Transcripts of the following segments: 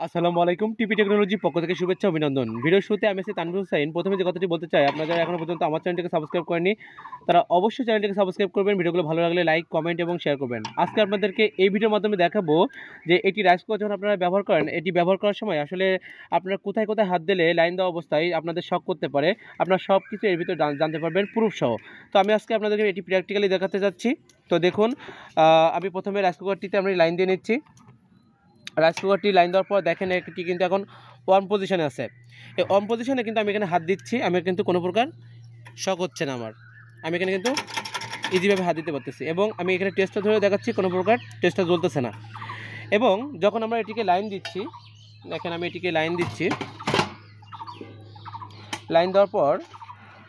আসসালামু আলাইকুম। টিপি টেকনোলজির পক্ষ থেকে শুভেচ্ছা অভিনন্দন। ভিডিওর শুরুতে আমি আছি তানভীর হোসাইন। প্রথমে যে কথাটি বলতে চাই, আপনারা যারা এখনো পর্যন্ত আমার চ্যানেলটিকে সাবস্ক্রাইব করেননি, তারা অবশ্যই চ্যানেলটিকে সাবস্ক্রাইব করবেন। ভিডিওগুলো ভালো লাগলে লাইক, কমেন্ট এবং শেয়ার করবেন। আজকে আপনাদেরকে এই ভিডিওর মাধ্যমে দেখাবো যে এটি রাইস কুকার যখন আপনারা ব্যবহার করেন, এটি ব্যবহার করার সময় আসলে আপনারা কোথায় কোথায় হাত দিলে লাইন দেওয়া অবস্থায় আপনাদের শক করতে পারে। আপনারা সব কিছু এর ভিতরে জানতে পারবেন প্রুফ সহ। তো আমি আজকে আপনাদেরকে এটি প্র্যাকটিক্যালি দেখাতে যাচ্ছি। তো দেখুন, আমি প্রথমে রাইস কুকারটিতে আমি লাইন দিয়ে নিচ্ছি। রাইস কুকারটি লাইন দেওয়ার পর দেখেন এটি কিন্তু এখন ওয়ার্ম পজিশনে আছে। এই ওয়ার্ম পজিশনে কিন্তু আমি এখানে হাত দিচ্ছি, আমি কিন্তু কোনো প্রকার শক হচ্ছে না আমার। আমি এখানে কিন্তু ইজিভাবে হাত দিতে পারতেছি এবং আমি এখানে টেস্টটা ধরে দেখাচ্ছি, কোনো প্রকার টেস্টটা জ্বলতেছে না। এবং যখন আমরা এটিকে লাইন দিচ্ছি, দেখেন আমি এটিকে লাইন দিচ্ছি। লাইন দেওয়ার পর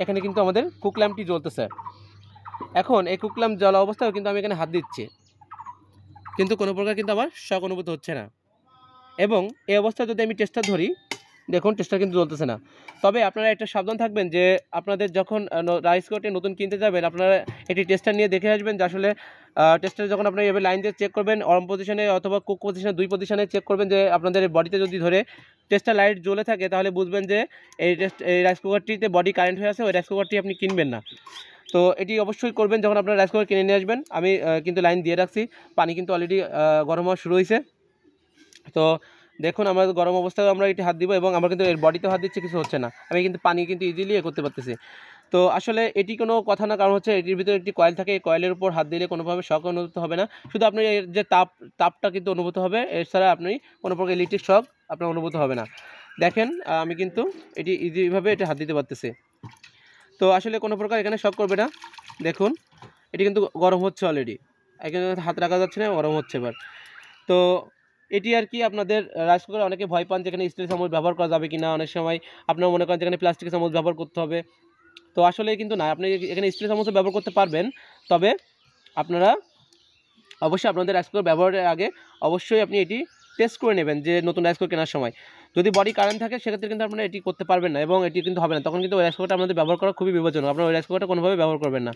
এখানে কিন্তু আমাদের কুক ল্যাম্পটি জ্বলতেছে। এখন এই কুক ল্যাম্প জ্বলা অবস্থায় কিন্তু আমি এখানে হাত দিচ্ছি, কিন্তু কোনো প্রকার কিন্তু আমার শক অনুভূত হচ্ছে না। এবং এই অবস্থায় যদি আমি টেস্টটা ধরি, দেখুন টেস্টটা কিন্তু জ্বলতেছে না। তবে আপনারা একটা সাবধান থাকবেন যে আপনাদের যখন রাইস কুকারটি নতুন কিনতে যাবেন, আপনারা এটি টেস্টটা নিয়ে দেখে আসবেন যে আসলে টেস্টটা যখন আপনারা এভাবে লাইন দিয়ে চেক করবেন, অর্ম পজিশনে অথবা কুক পজিশনে, দুই পজিশনে চেক করবেন যে আপনাদের বডিতে যদি ধরে টেস্টটা লাইট জ্বলে থাকে, তাহলে বুঝবেন যে এই রাইস কুকারটিতে বডি কারেন্ট হয়ে আছে, ওই রাইস কুকারটি আপনি কিনবেন না। তো এটি অবশ্যই করবেন যখন আপনারা রাইস কুকার কিনে নিয়ে আসবেন। আমি কিন্তু লাইন দিয়ে রাখছি, পানি কিন্তু অলরেডি গরম হওয়া শুরু হয়েছে। তো দেখুন, আমরা গরম অবস্থায় আমরা এটি হাত দিব এবং আমরা কিন্তু এর বডিতে হাত দিচ্ছি, কিছু হচ্ছে না। আমি কিন্তু পানি কিন্তু ইজিলি করতে পারতেছি। তো আসলে এটি কোনো কথা না, কারণ হচ্ছে এটির ভিতরে একটি কয়েল থাকে। এই কয়েলের উপর হাত দিলে কোনোভাবে শক অনুভূত হবে না, শুধু আপনার এর যে তাপটা কিন্তু অনুভূত হবে। এছাড়া আপনি কোনো প্রকার ইলেকট্রিক শক আপনার অনুভূত হবে না। দেখেন আমি কিন্তু এটি ইজিভাবে এটা হাত দিতে পারতেছি। তো আসলে কোনো প্রকার এখানে শক করবে না। দেখুন এটি কিন্তু গরম হচ্ছে অলরেডি, এখানে হাত রাখা যাচ্ছে না, গরম হচ্ছে এবার। তো এটি আর কি, আপনাদের রাইস কুকারে অনেকে ভয় পান যেখানে স্টিল চামচ ব্যবহার করা যাবে কিনা। অনেক সময় আপনারা মনে করেন যেখানে প্লাস্টিকের চামচ ব্যবহার করতে হবে। তো আসলে কিন্তু না, আপনি এখানে স্টিল চামচও ব্যবহার করতে পারবেন। তবে আপনারা অবশ্যই আপনাদের রাইস কুকার ব্যবহারের আগে অবশ্যই আপনি এটি টেস্ট করে নেবেন যে নতুন রাইস কুকার কেনার সময় যদি বডি কারেন্ট থাকে, সেক্ষেত্রে কিন্তু আপনারা এটি করতে পারবেন না এবং এটি কিন্তু হবে না। তখন কিন্তু ওই রাইস কুকারটা আপনাদের ব্যবহার করা খুবই বিপজ্জনক। আপনারা ওই রাইস কুকারটা কোনোভাবে ব্যবহার করবেন না।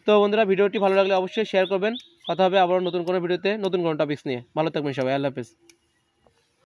তো বন্ধুরা, ভিডিওটি ভালো লাগলে অবশ্যই শেয়ার করবেন। কথা হবে আবার নতুন কোনো ভিডিওতে, নতুন কোনো টপিকস নিয়ে। ভালো থাকবেন সবাই, আল্লাহ হাফেজ।